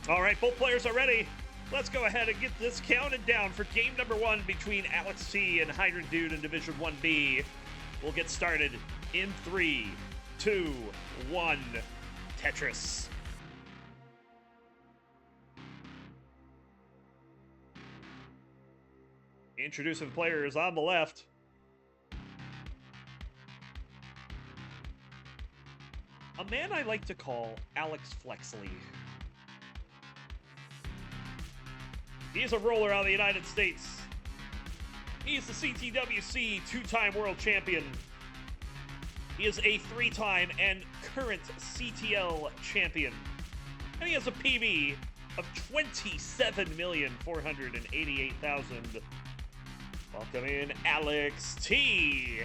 All right, both players are ready. Let's go ahead and get this counted down for game number 1 between Alex T and Hydrant Dude in Division 1B. We'll get started in 3, 2, 1. Tetris. Introducing the players on the left. A man I like to call Alex Flexley. He is a roller out of the United States. He is the CTWC 2-time world champion. He is a 3-time and current CTL champion. And he has a PB of 27,488,000. Welcome in, Alex T.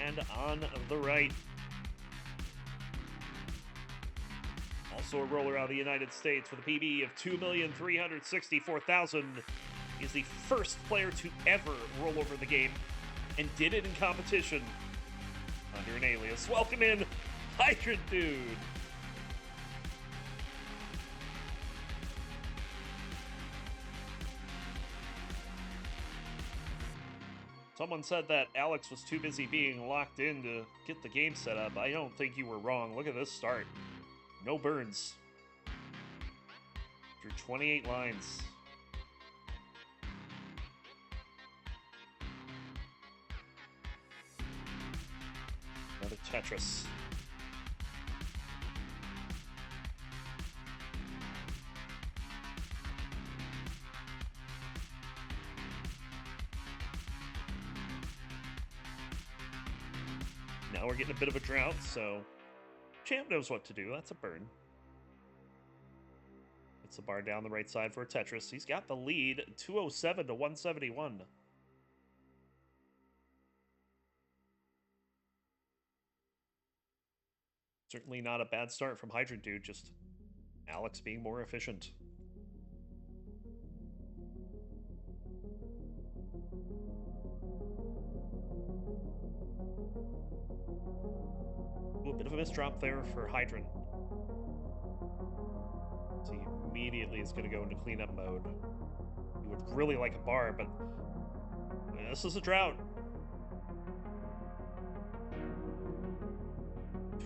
And on the right, also a roller out of the United States with a PB of 2,364,000. He is the first player to ever roll over the game and did it in competition under an alias. Welcome in, Hydrant Dude. Someone said that Alex was too busy being locked in to get the game set up. I don't think you were wrong. Look at this start. No burns. Through 28 lines. Another Tetris. Now we're getting a bit of a drought, so Champ knows what to do. That's a burn. It's the bar down the right side for a Tetris. He's got the lead, 207 to 171. Certainly not a bad start from Hydrant Dude, just Alex being more efficient. Ooh, a bit of a misdrop there for Hydrant. So he immediately is going to go into cleanup mode. He would really like a bar, but this is a drought.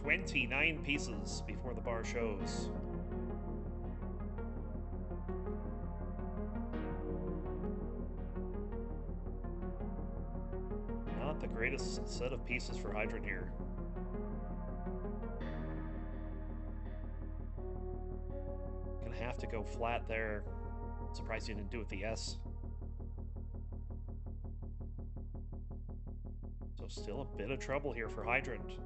29 pieces before the bar shows. Not the greatest set of pieces for Hydrant here. Gonna have to go flat there. Surprised he didn't do it the S. So still a bit of trouble here for Hydrant.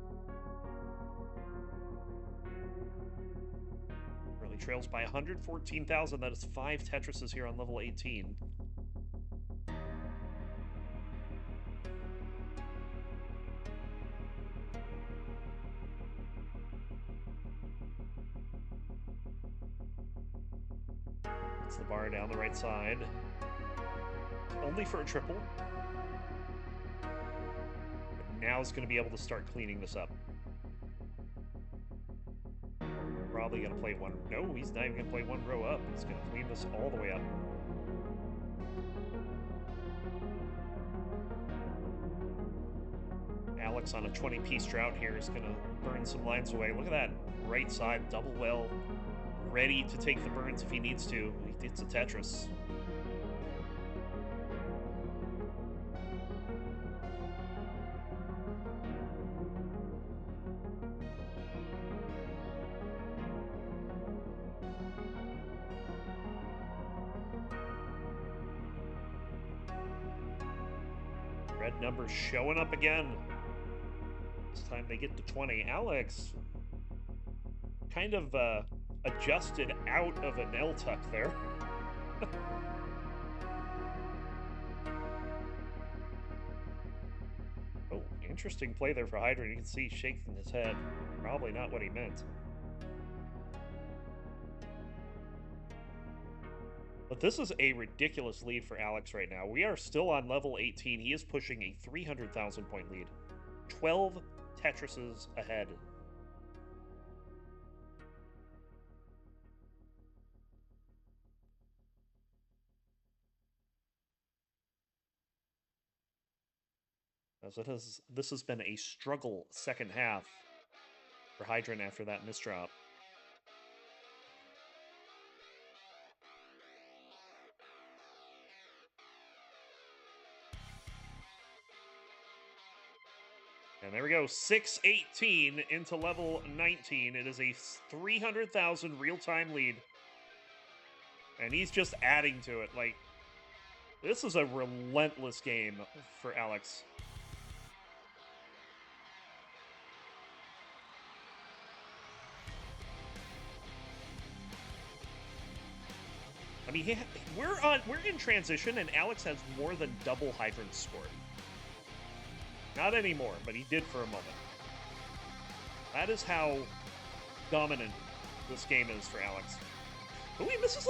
Really trails by 114,000. That is 5 Tetrises here on level 18. It's the bar down the right side. Only for a triple. But now is going to be able to start cleaning this up. Probably going to play one. No, he's not even going to play one row up. He's going to clean this all the way up. Alex on a 20-piece drought here is going to burn some lines away. Look at that right side double well. Ready to take the burns if he needs to. It's a Tetris. Red numbers showing up again. This time they get to 20. Alex kind of adjusted out of an L tuck there. Oh, interesting play there for Hydrant. You can see shaking his head. Probably not what he meant. But this is a ridiculous lead for Alex right now. We are still on level 18. He is pushing a 300,000 point lead. 12 Tetrises ahead. As this has been a struggle second half for Hydrant after that misdrop. And there we go, 6:18 into level 19. It is a 300,000 real-time lead. And he's just adding to it. Like, this is a relentless game for Alex. I mean, we're in transition, and Alex has more than double Hydrant's score. Not anymore, but he did for a moment. That is how dominant this game is for Alex. Oh, he misses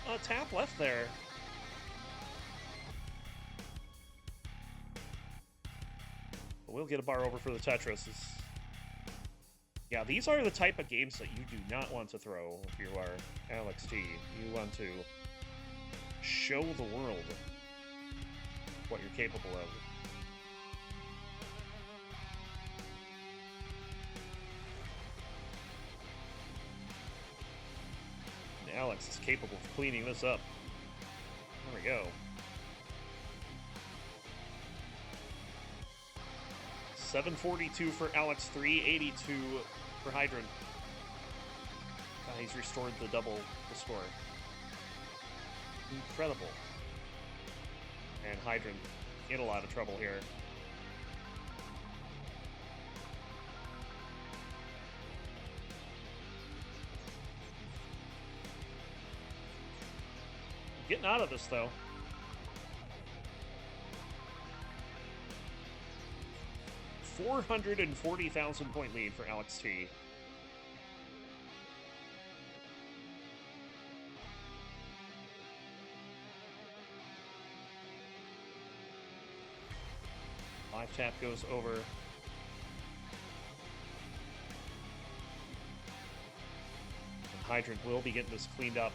a tap left there. But we'll get a bar over for the Tetris. Yeah, these are the type of games that you do not want to throw if you are Alex T. You want to show the world what you're capable of. And Alex is capable of cleaning this up. There we go. 742 for Alex, 382 for Hydrant. He's restored the score. Incredible. And Hydrant in a lot of trouble here. Getting out of this, though. $440,000 point lead for Alex T. Live tap goes over. And Hydrant will be getting this cleaned up.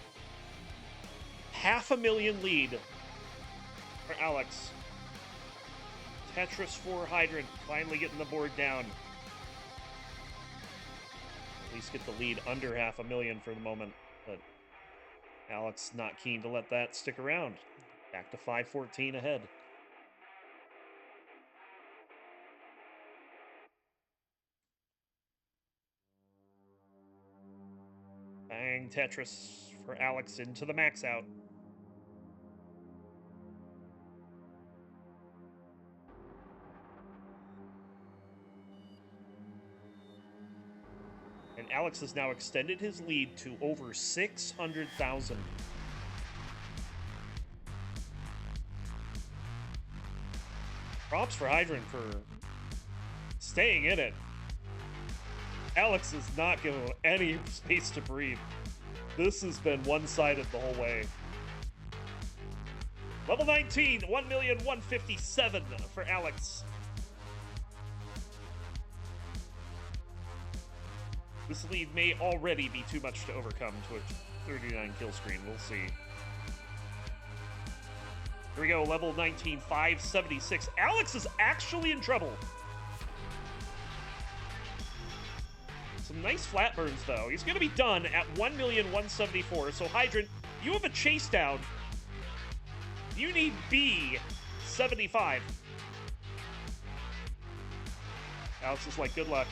500,000 lead for Alex. Tetris for Hydrant, finally getting the board down. At least get the lead under 500,000 for the moment, but Alex not keen to let that stick around. Back to 514 ahead. Bang, Tetris for Alex into the max out. And Alex has now extended his lead to over 600,000. Props for Hydrant for staying in it. Alex is not giving him any space to breathe. This has been one-sided the whole way. Level 19, 1,157,000 for Alex. This lead may already be too much to overcome to a 39 kill screen. We'll see. Here we go, level 19, 576. Alex is actually in trouble. Some nice flat burns, though. He's going to be done at 1,174,000. So, Hydrant, you have a chase down. You need B75. Alex is like, good luck.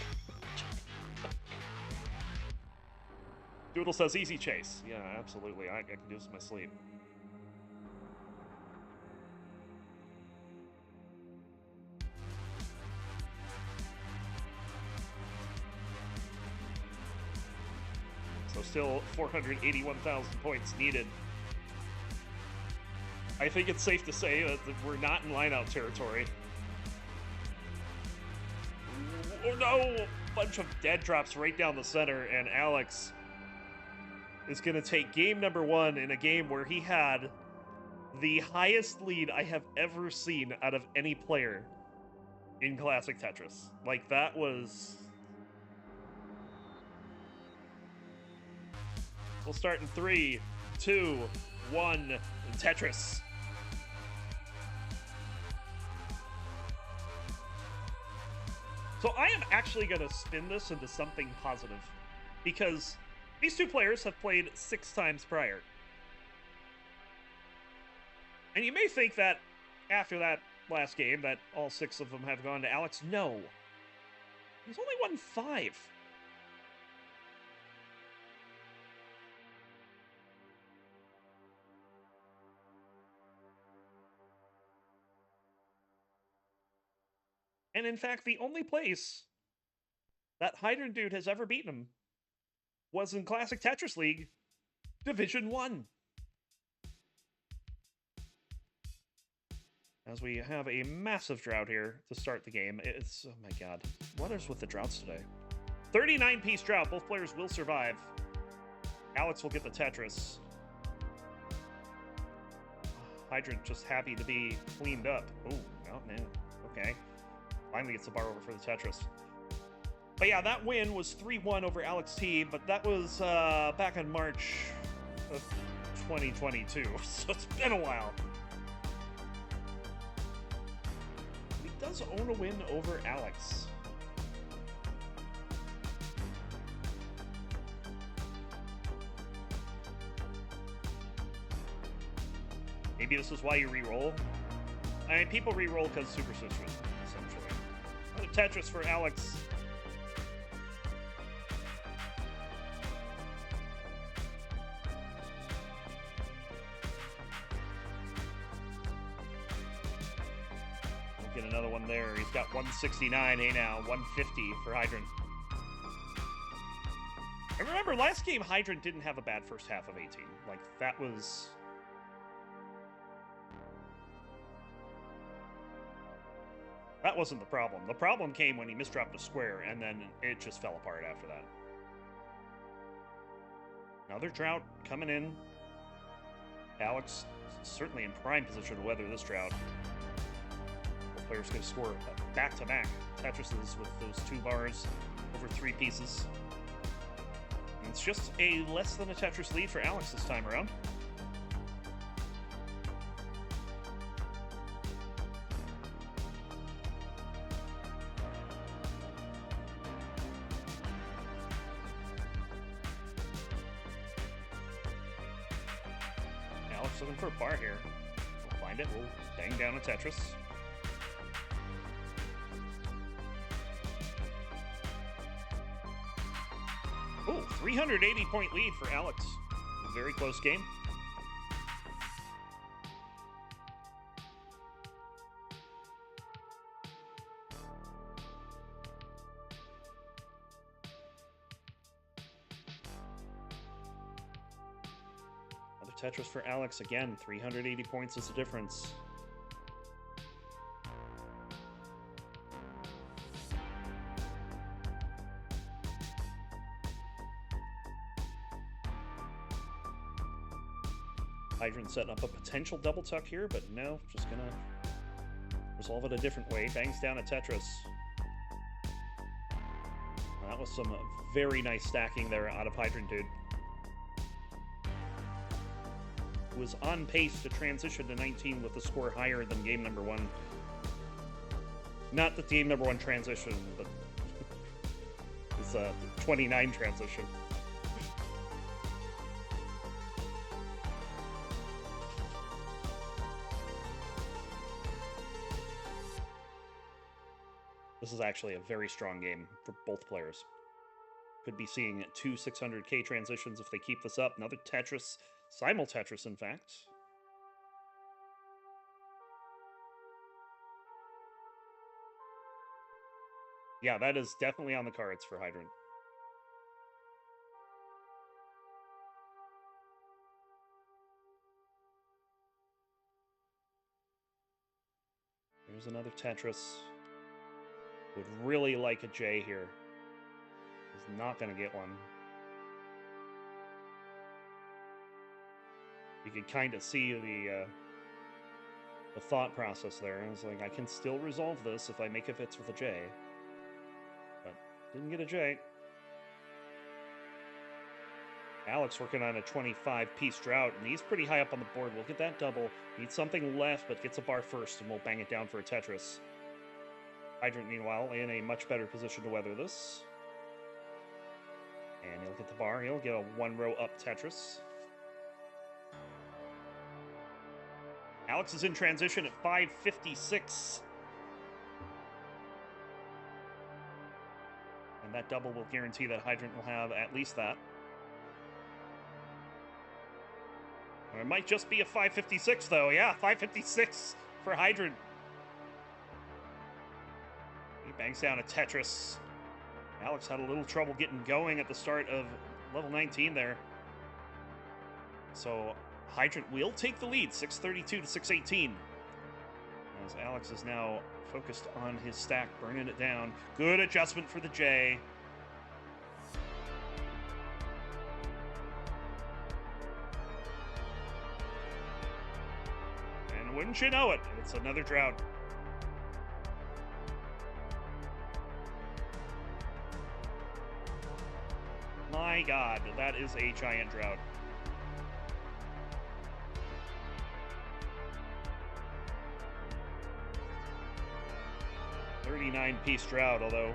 Doodle says easy chase. Yeah, absolutely. I can do this in my sleep. So still 481,000 points needed. I think it's safe to say that we're not in lineout territory. Oh no! Bunch of dead drops right down the center, and Alex is going to take game number one in a game where he had the highest lead I have ever seen out of any player in Classic Tetris. Like, that was... We'll start in 3, 2, 1, Tetris. So I am actually going to spin this into something positive, because these two players have played 6 times prior. And you may think that after that last game that all 6 of them have gone to Alex. No. He's only won 5. And in fact, the only place that Hydrant Dude has ever beaten him was in Classic Tetris League Division 1. As we have a massive drought here to start the game. It's, oh my god. What is with the droughts today? 39-piece drought. Both players will survive. Alex will get the Tetris. Hydrant just happy to be cleaned up. Oh man. Okay. Finally gets the bar over for the Tetris. But yeah, that win was 3-1 over Alex T, but that was back in March of 2022, so it's been a while. He does own a win over Alex. Maybe this is why you re-roll. I mean, people re-roll because superstition, essentially. Another Tetris for Alex. We'll get another one there. He's got 169. Hey now, 150 for Hydrant. I remember last game Hydrant didn't have a bad first half of 18. Like, that was... That wasn't the problem. The problem came when he misdropped a square, and then it just fell apart after that. Another drought coming in. Alex certainly in prime position to weather this drought. Both players going to score back-to-back Tetrises with those 2 bars over 3 pieces. And it's just a less than a Tetris lead for Alex this time around. Looking for a bar here. We'll find it. We'll bang down a Tetris. Oh, 380-point lead for Alex. A very close game. Tetris for Alex again. 380 points is the difference. Hydrant setting up a potential double tuck here, but no, just gonna resolve it a different way. Bangs down a Tetris. That was some very nice stacking there out of Hydrant Dude. Was on pace to transition to 19 with a score higher than game number 1. Not that game number 1 transition, but it's a 29 transition. This is actually a very strong game for both players. Could be seeing 2 600k transitions if they keep this up. Another Tetris. Simul-Tetris, in fact. Yeah, that is definitely on the cards for Hydrant. There's another Tetris. Would really like a J here. Is not going to get one. You could kind of see the thought process there. I was like, I can still resolve this if I make it fits with a J. But didn't get a J. Alex working on a 25-piece drought, and he's pretty high up on the board. We'll get that double. Needs something left, but gets a bar first, and we'll bang it down for a Tetris. Hydrant, meanwhile, in a much better position to weather this. And he'll get the bar. He'll get a one-row up Tetris. Alex is in transition at 5:56. And that double will guarantee that Hydrant will have at least that. Or it might just be a 5:56, though. Yeah, 5:56 for Hydrant. He bangs down a Tetris. Alex had a little trouble getting going at the start of level 19 there. So Hydrant will take the lead, 632 to 618. As Alex is now focused on his stack, burning it down. Good adjustment for the J. And wouldn't you know it, it's another drought. My God, that is a giant drought. $39-piece drought, although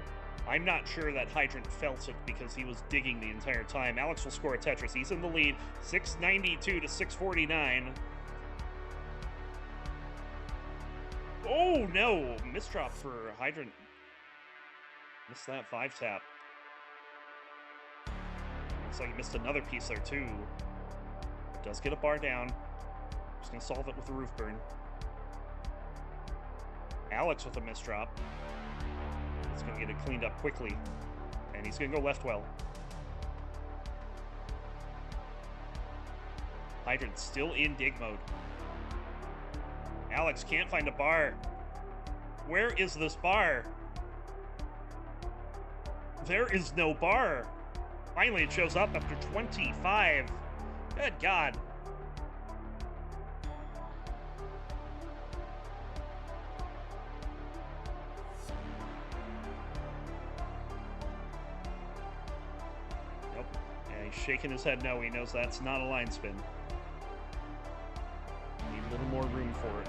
I'm not sure that Hydrant felt it because he was digging the entire time. Alex will score a Tetris. He's in the lead, 692 to 649. Oh, no! Misdrop for Hydrant. Missed that 5-tap. Looks like he missed another piece there, too. Does get a bar down. Just going to solve it with a roof burn. Alex with a misdrop. He's going to get it cleaned up quickly. And he's going to go left well. Hydrant still in dig mode. Alex can't find a bar. Where is this bar? There is no bar. Finally, it shows up after 25. Good God. Nope. Yeah, he's shaking his head no. He knows that's not a line spin. Need a little more room for it.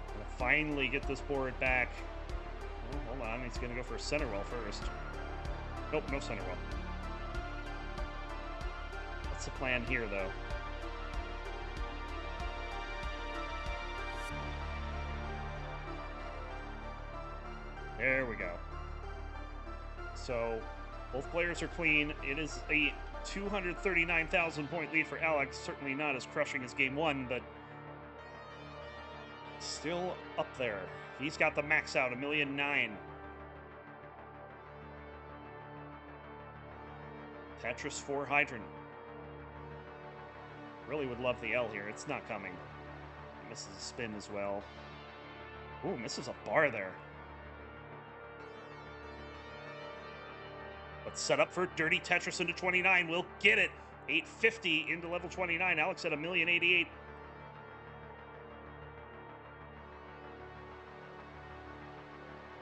Gonna finally get this board back. Oh, hold on, he's gonna go for a center wall first. Nope, no center wall. What's the plan here, though? There we go. So, both players are clean. It is a 239,000 point lead for Alex. Certainly not as crushing as game one, but still up there. He's got the max out, 1,000,009. Tetris for Hydrant. Really would love the L here. It's not coming. Misses a spin as well. Ooh, misses a bar there. Let's set up for Dirty Tetris into 29. We'll get it. 850 into level 29. Alex at 1,088,000.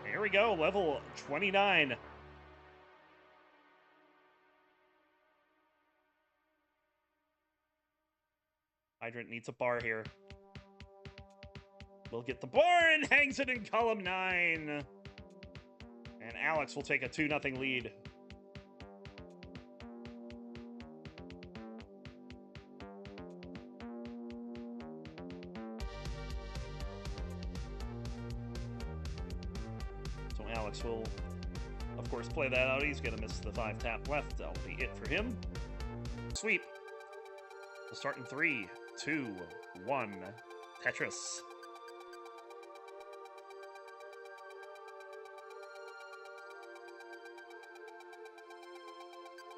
Here we go, level 29. Hydrant needs a bar here. We'll get the bar and hangs it in column 9. And Alex will take a 2-0 lead. Alex will, of course, play that out. He's going to miss the 5-tap left. That'll be it for him. Sweep. We'll start in 3, 2, 1. Tetris.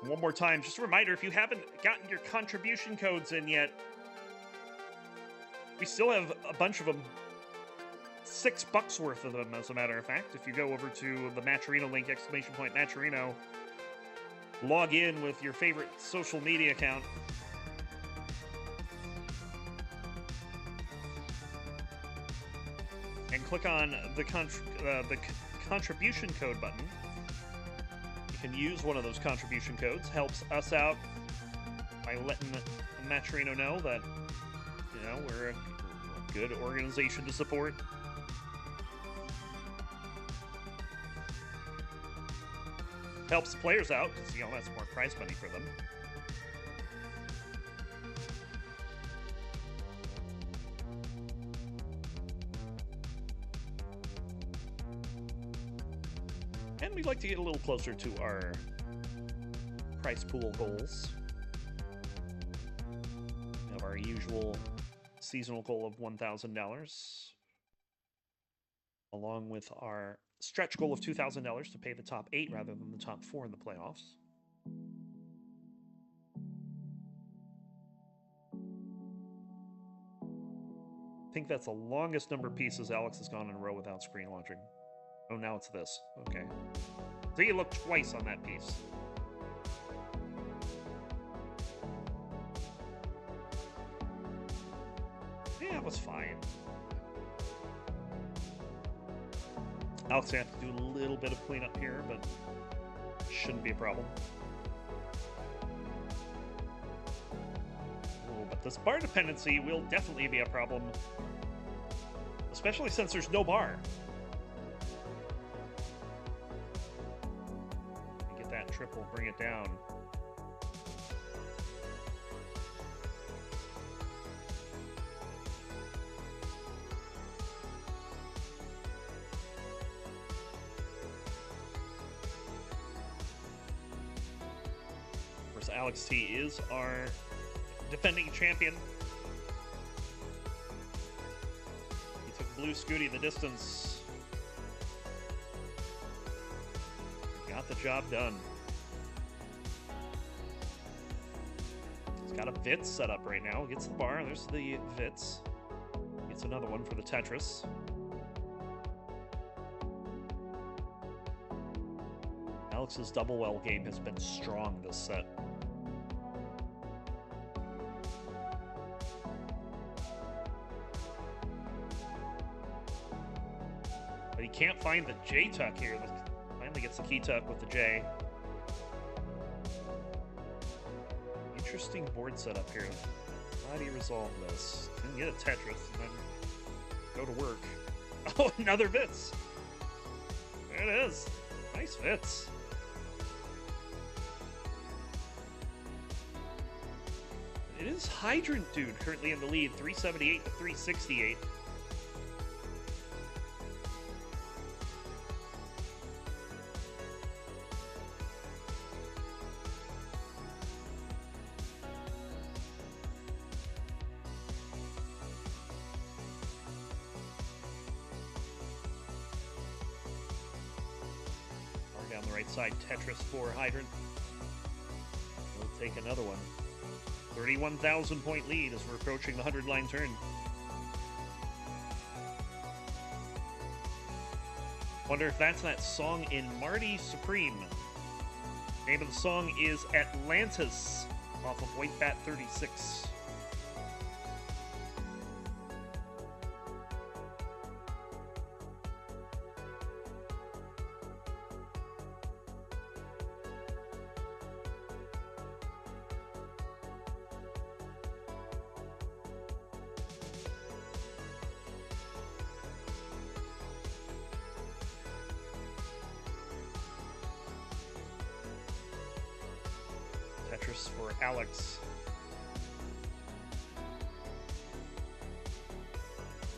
One more time, just a reminder, if you haven't gotten your contribution codes in yet, we still have a bunch of them. $6 worth of them, as a matter of fact. If you go over to the Matcherino link, !Matcherino, log in with your favorite social media account. And click on the contribution code button. You can use one of those contribution codes. Helps us out by letting Matcherino know that, you know, we're good organization to support. Helps the players out, because, you know, that's more prize money for them. And we'd like to get a little closer to our prize pool goals. We have our usual seasonal goal of $1,000, along with our stretch goal of $2,000 to pay the top 8 rather than the top 4 in the playoffs. I think that's the longest number of pieces Alex has gone in a row without screen launching. Oh, now it's this. Okay. So you look twice on that piece. Yeah, it was fine. Alex gonna have to do a little bit of cleanup here, but shouldn't be a problem. Oh, but this bar dependency will definitely be a problem, especially since there's no bar. Get that triple, bring it down. Alex T is our defending champion. He took Blue Scooty the distance. Got the job done. He's got a Vits set up right now. Gets the bar. There's the Vits. Gets another one for the Tetris. Alex's double well game has been strong this set. But he can't find the J tuck here. Finally gets the key tuck with the J. Interesting board setup here. How do you resolve this? Can get a Tetris and then go to work. Oh, another Vits. There it is. Nice Vits. It is Hydrant Dude currently in the lead, 378 to 368. Down the right side, Tetris for Hydrant. We'll take another one. 31,000 point lead as we're approaching the 100-line turn. Wonder if that's that song in Marty Supreme. Name of the song is Atlantis off of White Bat 36. Tetris for Alex.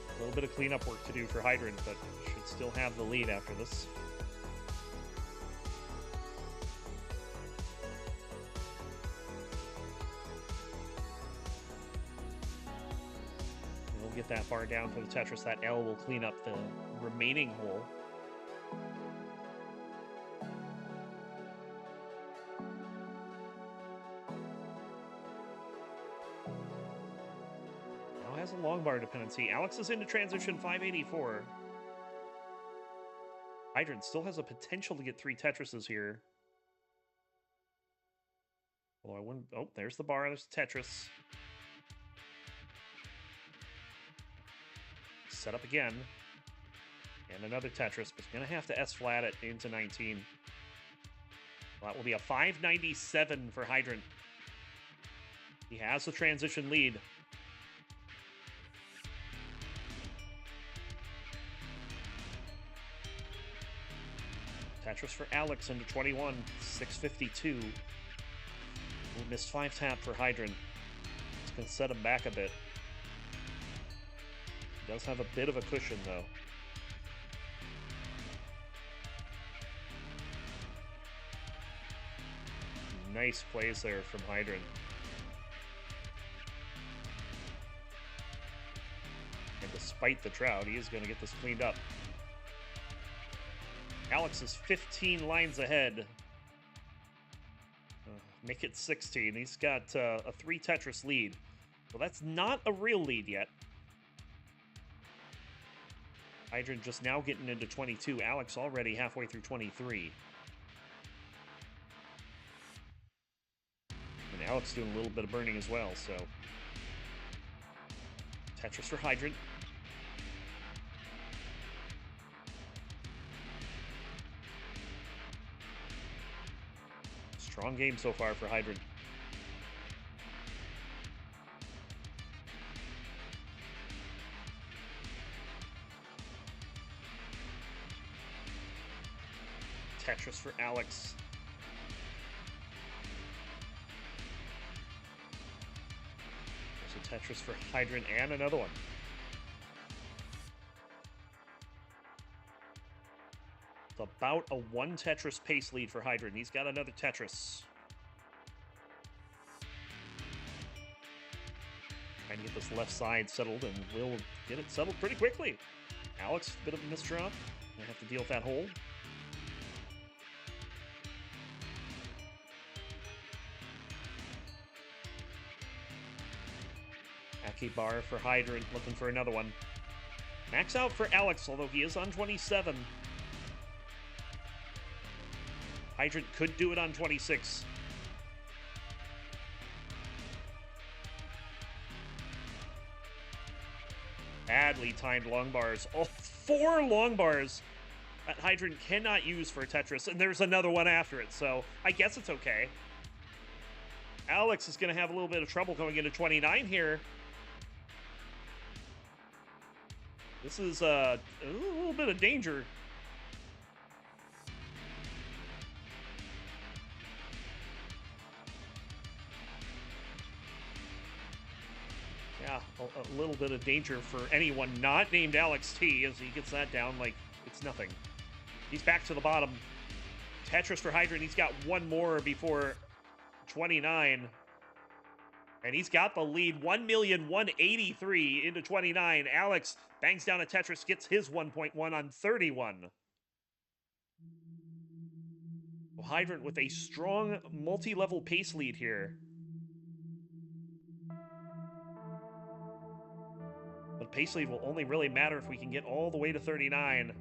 A little bit of cleanup work to do for Hydrant, but should still have the lead after this. We'll get that bar down for the Tetris. That L will clean up the remaining hole. Has a long bar dependency. Alex is into transition 584. Hydrant still has a potential to get 3 Tetrises here. Although I wouldn't. Oh, there's the bar. There's the Tetris. Set up again. And another Tetris, but gonna have to S flat it into 19. Well, that will be a 597 for Hydrant. He has the transition lead. Tetris for Alex into 21, 652. Ooh, missed 5-tap for Hydrant. It's going to set him back a bit. He does have a bit of a cushion, though. Nice plays there from Hydrant. And despite the trout, he is going to get this cleaned up. Alex is 15 lines ahead. Make it 16. He's got a 3 Tetris lead. Well, that's not a real lead yet. Hydrant just now getting into 22. Alex already halfway through 23. And Alex doing a little bit of burning as well, so. Tetris for Hydrant. Strong game so far for Hydrant. Tetris for Alex. There's a Tetris for Hydrant and another one. It's about a 1 Tetris pace lead for Hydrant. He's got another Tetris. Trying to get this left side settled, and we'll get it settled pretty quickly. Alex, a bit of a misdrop. Gonna have to deal with that hold. Aki bar for Hydrant, looking for another one. Max out for Alex, although he is on 27. Hydrant could do it on 26. Badly timed long bars. All 4 long bars that Hydrant cannot use for a Tetris, and there's another one after it, so I guess it's okay. Alex is going to have a little bit of trouble going into 29 here. This is a little bit of danger. Yeah, a little bit of danger for anyone not named Alex T, as he gets that down like it's nothing. He's back to the bottom. Tetris for Hydrant. He's got one more before 29. And he's got the lead. 1,183,000 into 29. Alex bangs down a Tetris, gets his 1.1 on 31. Well, Hydrant with a strong multi-level pace lead here. But pace lead will only really matter if we can get all the way to 39.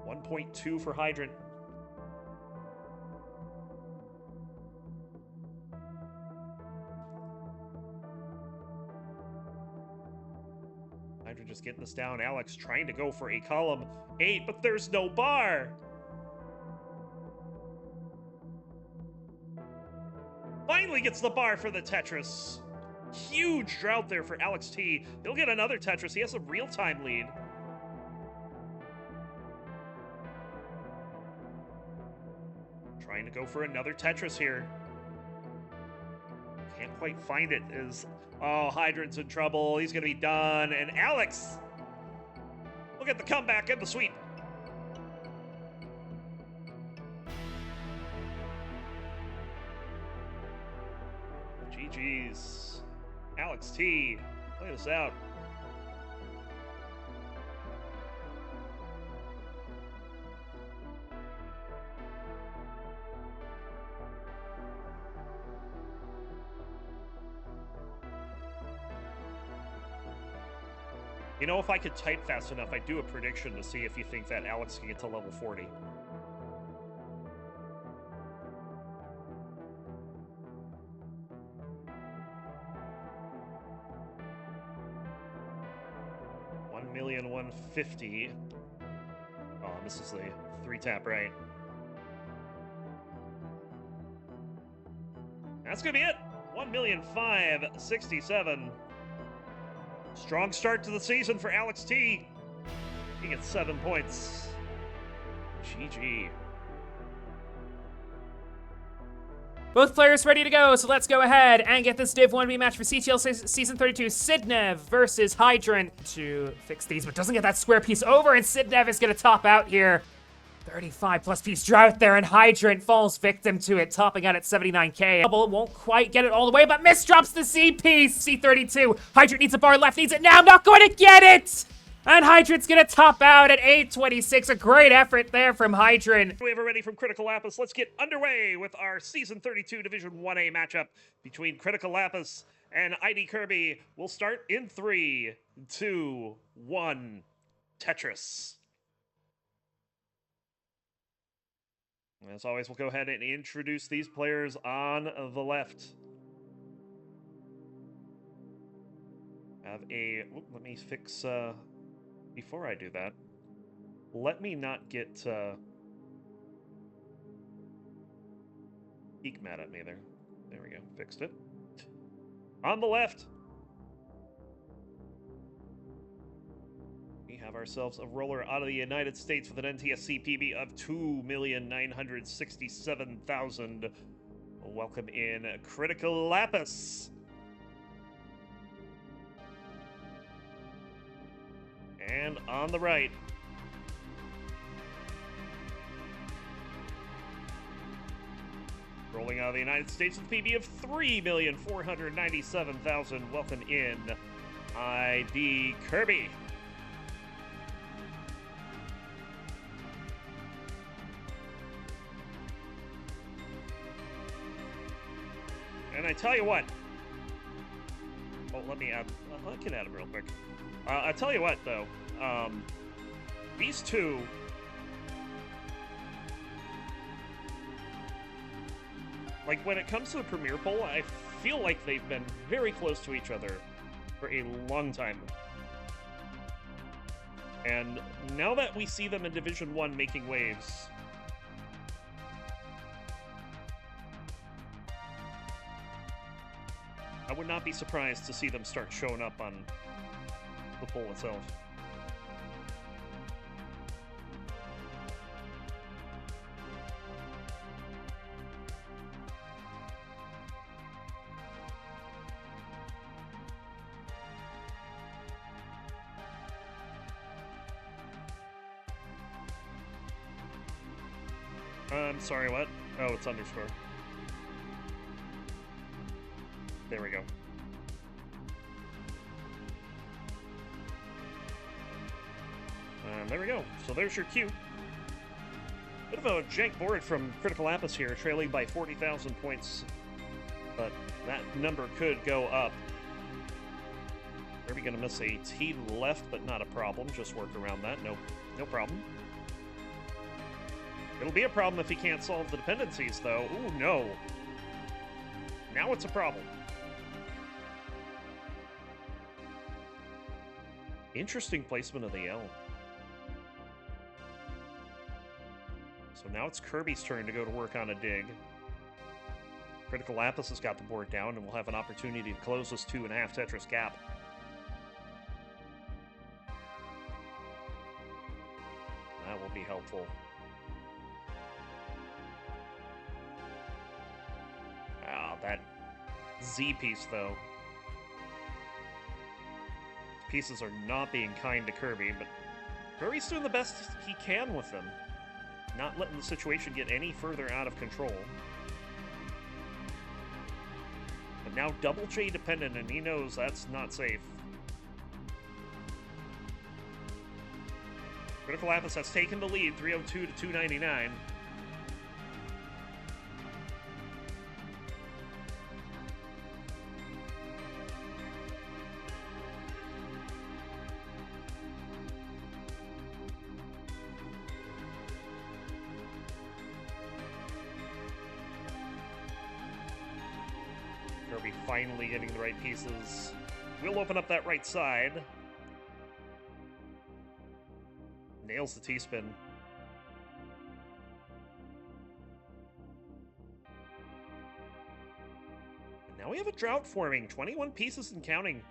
1.2 for Hydrant. Hydrant just getting this down. Alex trying to go for a column 8, but there's no bar. Finally gets the bar for the Tetris. Huge drought there for Alex T. He'll get another Tetris. He has a real-time lead. Trying to go for another Tetris here. Can't quite find it. Oh, Hydrant's in trouble. He's going to be done. And Alex, look at the comeback and the sweep. GG's. Alex T, play this out. You know, if I could type fast enough, I'd do a prediction to see if you think that Alex can get to level 40. $1,150,000. Oh, this is the 3-tap, right? That's gonna be it. 1,567,000. Strong start to the season for Alex T. He gets 7 points. GG. Both players ready to go, so let's go ahead and get this Div 1 rematch for CTL Season 32. Sidnev versus Hydrant to fix these, but doesn't get that square piece over, and Sidnev is going to top out here. 35 plus piece drought there, and Hydrant falls victim to it, topping out at 79k. Double won't quite get it all the way, but misdrops the C piece. C32. Hydrant needs a bar left, needs it now, not going to get it! And Hydrant's gonna top out at 826. A great effort there from Hydrant. We have it ready from Critical Lapis. Let's get underway with our Season 32 Division 1A matchup between Critical Lapis and ID Kirby. We'll start in 3, 2, 1. Tetris. As always, we'll go ahead and introduce these players on the left. Let me fix, before I do that, let me not get, Peek mad at me there. There we go, fixed it. On the left, we have ourselves a roller out of the United States with an NTSC PB of 2,967,000. Welcome in Critical Lapis. And on the right, rolling out of the United States with a PB of 3,497,000. Welcome in ID Kirby. And I tell you what. Oh, let me add. I can add them real quick. I tell you what, though. These two. Like, when it comes to the Premier poll, I feel like they've been very close to each other for a long time. And now that we see them in Division 1 making waves, I would not be surprised to see them start showing up on the poll itself. I'm sorry, what? Oh, it's underscore. There we go. And there we go. So there's your cue. Bit of a jank board from Critical Lapis here, trailing by 40,000 points. But that number could go up. Are we going to miss a T left, but not a problem. Just work around that. No problem. It'll be a problem if he can't solve the dependencies, though. Ooh, no. Now it's a problem. Interesting placement of the L. So now it's Kirby's turn to go to work on a dig. Critical Lapis has got the board down, and we'll have an opportunity to close this 2.5 Tetris gap. That will be helpful. Ah, that Z piece, though. Pieces are not being kind to Kirby, but Kirby's doing the best he can with them. Not letting the situation get any further out of control. But now double J dependent, and he knows that's not safe. Critical Lapis has taken the lead, 302 to 299. Kirby finally getting the right pieces. We'll open up that right side. Nails the T-spin. And now we have a drought forming. 21 pieces and counting.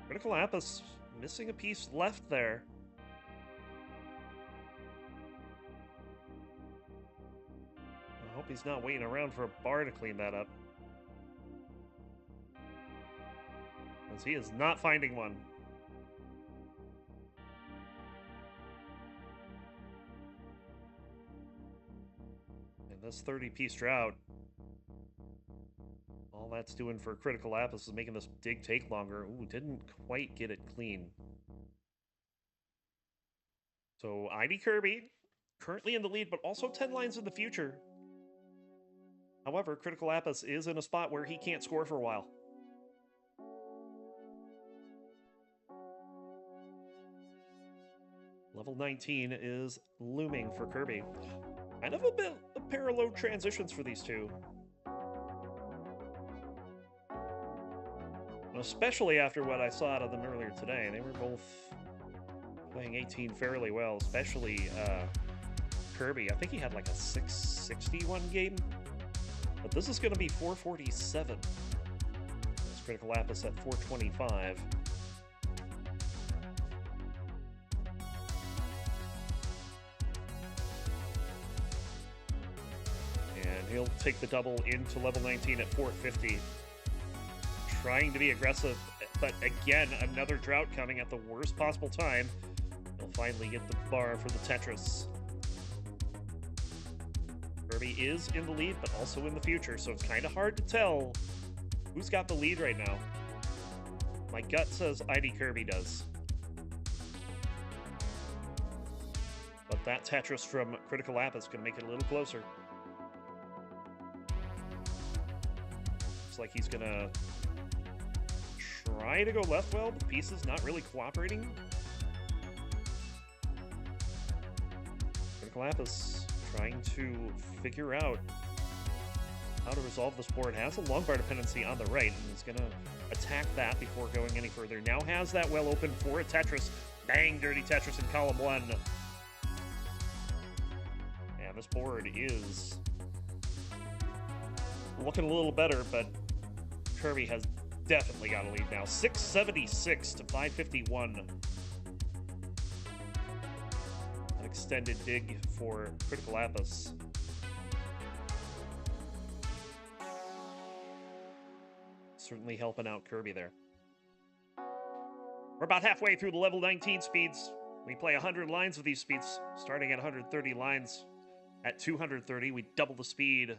Critical Lapis missing a piece left there. Hope he's not waiting around for a bar to clean that up. Because he is not finding one. And this 30-piece drought, all that's doing for Critical Lapis is making this dig take longer. Ooh, didn't quite get it clean. So ID Kirby, currently in the lead, but also 10 lines in the future. However, Critical Lapis is in a spot where he can't score for a while. Level 19 is looming for Kirby. Kind of a bit of parallel transitions for these two. Especially after what I saw out of them earlier today. They were both playing 18 fairly well, especially Kirby. I think he had like a 661 game. But this is going to be 447. This Critical Lapis at 425. And he'll take the double into level 19 at 450. Trying to be aggressive, but again, another drought coming at the worst possible time. He'll finally get the bar for the Tetris. Kirby is in the lead, but also in the future, so it's kind of hard to tell who's got the lead right now. My gut says ID Kirby does. But that Tetris from Critical Lapis can make it a little closer. Looks like he's gonna try to go left well, but the piece is not really cooperating. Critical Lapis trying to figure out how to resolve this board. Has a long bar dependency on the right, and is going to attack that before going any further. Now has that well open for a Tetris. Bang, dirty Tetris in column 1. And this board is looking a little better, but Kirby has definitely got a lead now. 676 to 551. An extended dig for Critical Lapis. Certainly helping out Kirby there. We're about halfway through the level 19 speeds. We play 100 lines of these speeds, starting at 130 lines. At 230, we double the speed.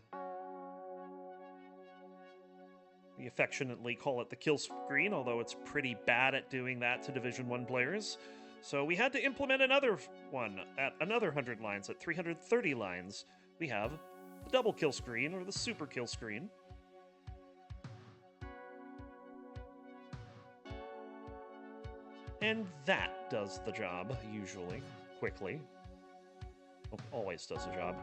We affectionately call it the kill screen, although it's pretty bad at doing that to Division 1 players. So we had to implement another one at another 100 lines. At 330 lines, we have the double kill screen, or the super kill screen. And that does the job, usually, quickly. Well, always does the job.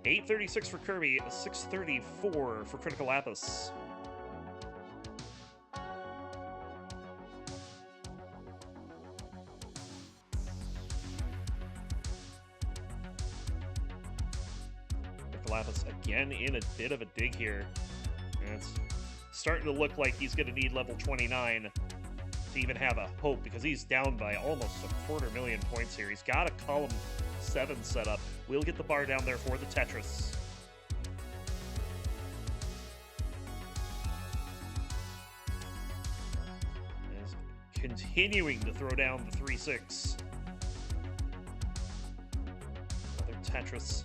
836 for Kirby, 634 for Critical Lapis. Critical Lapis again in a bit of a dig here. And it's starting to look like he's going to need level 29 to even have a hope, because he's down by almost 250,000 points here. He's got a column 7 set up. We'll get the bar down there for the Tetris. Is continuing to throw down the 3-6. Another Tetris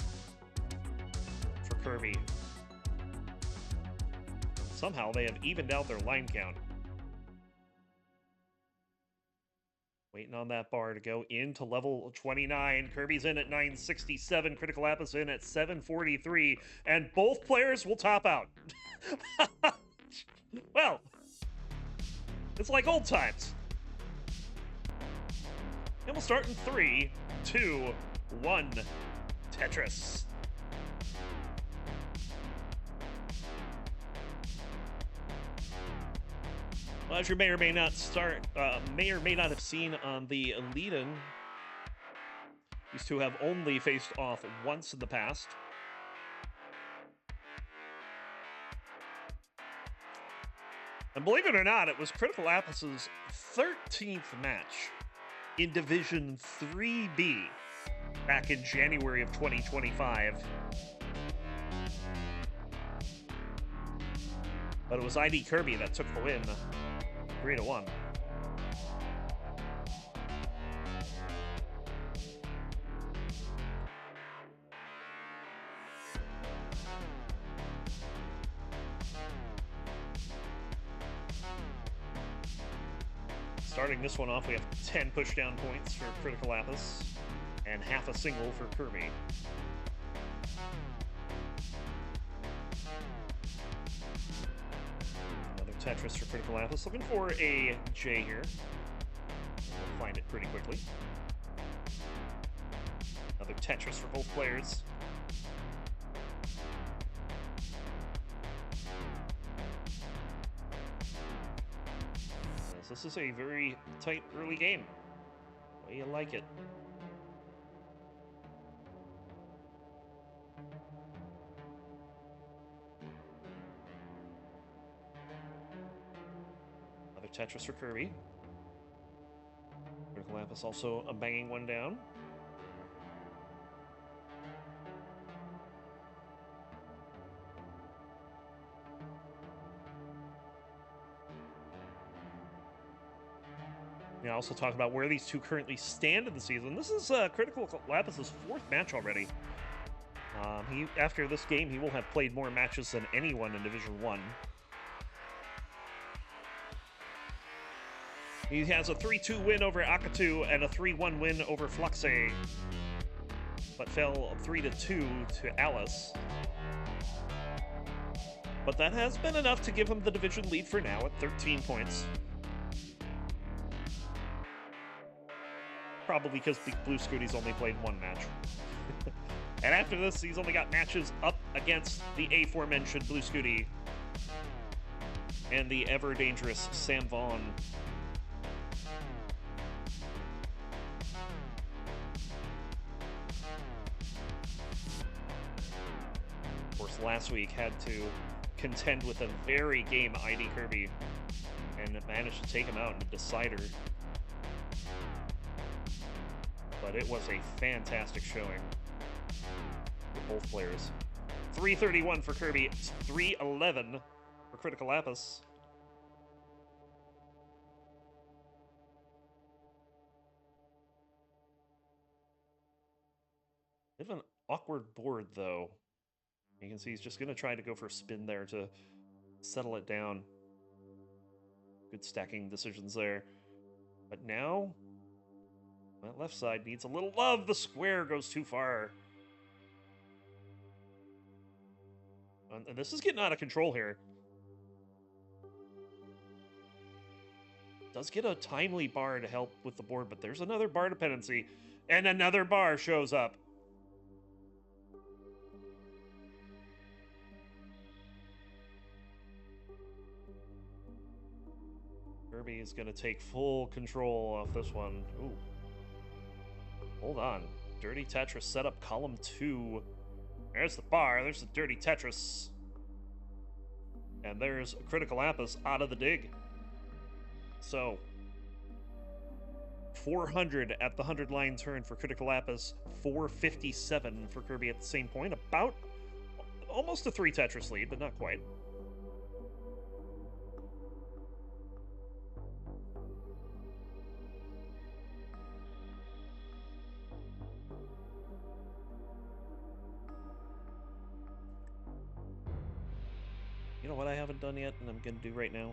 for Kirby. Somehow they have evened out their line count. Waiting on that bar to go into level 29. Kirby's in at 967. Critical Lapis in at 743. And both players will top out. Well, it's like old times. And we'll start in 3, 2, 1. Tetris. Well, as you may or may not have seen on the lead-in, these two have only faced off once in the past. And believe it or not, it was Critical Lapis's 13th match in Division 3B. back in January of 2025. But it was ID Kirby that took the win, 3-1. Starting this one off, we have 10 pushdown points for Critical Lapis and half a single for Kirby. Another Tetris for Critical Lapis. Looking for a J here. We'll find it pretty quickly. Another Tetris for both players. This is a very tight early game. The way you like it. Another Tetris for Kirby. Critical Lapis also banging one down. Yeah, also talk about where these two currently stand in the season. This is Critical Lapis' 4th match already. After this game, he will have played more matches than anyone in Division 1. He has a 3-2 win over Akatu and a 3-1 win over Fluxe, but fell 3-2 to Alice. But that has been enough to give him the division lead for now at 13 points. Probably because Blue Scooty's only played 1 match. And after this, he's only got matches up against the aforementioned Blue Scooty and the ever-dangerous Sam Vaughn. Of course, last week had to contend with a very game ID Kirby and managed to take him out in a decider. But it was a fantastic showing for both players. 331 for Kirby, 311 for Critical Lapis. Bit of an awkward board, though. You can see he's just going to try to go for a spin there to settle it down. Good stacking decisions there. But now that left side needs a little love. The square goes too far. And this is getting out of control here. Does get a timely bar to help with the board, but there's another bar dependency. And another bar shows up. Kirby is going to take full control off this one. Ooh. Hold on. Dirty Tetris set up column 2. There's the bar. There's the Dirty Tetris. And there's Critical Lapis out of the dig. So, 400 at the 100-line turn for Critical Lapis. 457 for Kirby at the same point. About almost a 3 Tetris lead, but not quite. You know what I haven't done yet, and I'm going to do right now?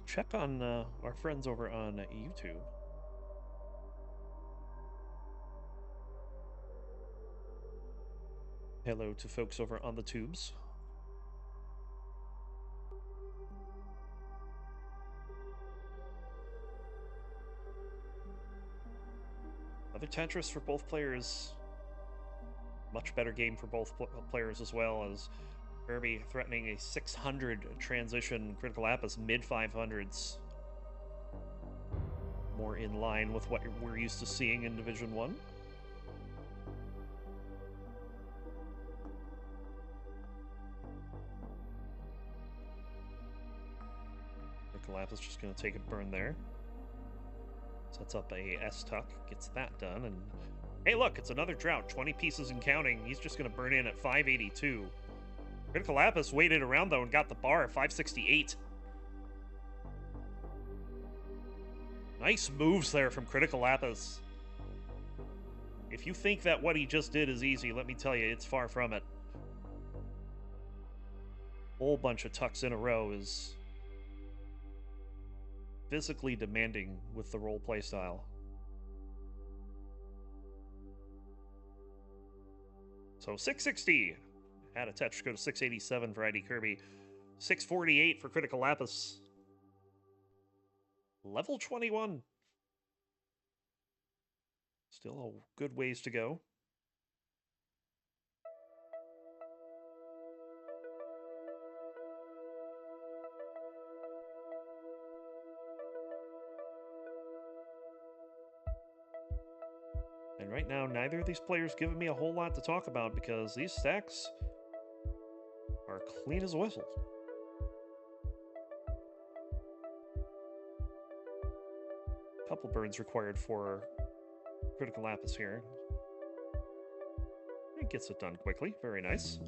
Check on our friends over on YouTube. Hello to folks over on the tubes. Another Tetris for both players. Much better game for both players as well, as Kirby threatening a 600 transition, Critical Lapis mid-500s. More in line with what we're used to seeing in Division 1. Critical Lapis just going to take a burn there. Sets up a S-Tuck, gets that done, and hey, look, it's another drought. 20 pieces and counting. He's just going to burn in at 582. Critical Lapis waited around, though, and got the bar at 568. Nice moves there from Critical Lapis. If you think that what he just did is easy, let me tell you, it's far from it. Whole bunch of tucks in a row is physically demanding with the role play style. So 660. Had a Tetris go to 687 for ID Kirby. 648 for Critical Lapis. Level 21. Still a good ways to go. And right now, neither of these players giving me a whole lot to talk about because these stacks are clean as a whistle. Couple burns required for Critical Lapis here. It gets it done quickly. Very nice.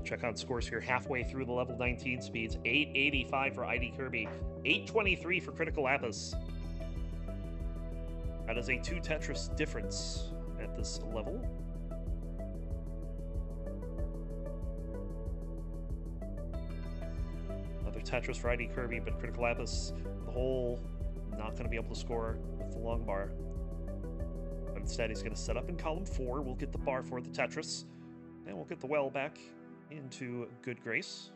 Check out scores here halfway through the level 19 speeds. 885 for ID Kirby, 823 for Critical Lapis. That is a 2 Tetris difference at this level. Another Tetris for ID Kirby, but Critical Lapis, the whole, not going to be able to score with the long bar. But instead, he's going to set up in column 4. We'll get the bar for the Tetris, and we'll get the well back into good grace.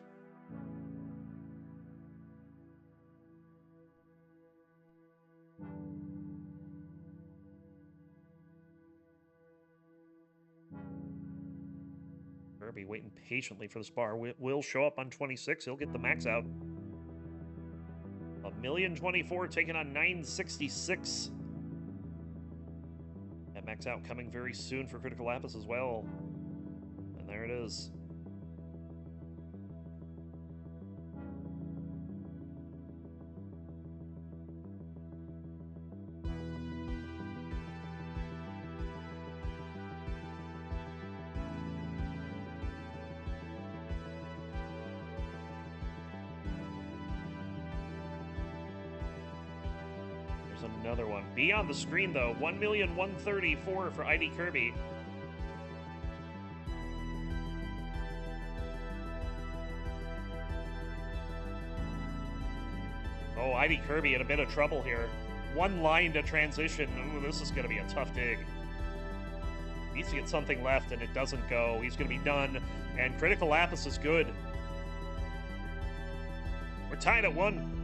Kirby waiting patiently for this bar. Will show up on 26. He'll get the max out. 1,024,000 taking on 966. That max out coming very soon for Critical Lapis as well. And there it is. Another one. Be on the screen, though. 1,134,000 for ID Kirby. Oh, ID Kirby in a bit of trouble here. One line to transition. Ooh, this is going to be a tough dig. Needs to get something left, and it doesn't go. He's going to be done, and Critical Lapis is good. We're tied at 1.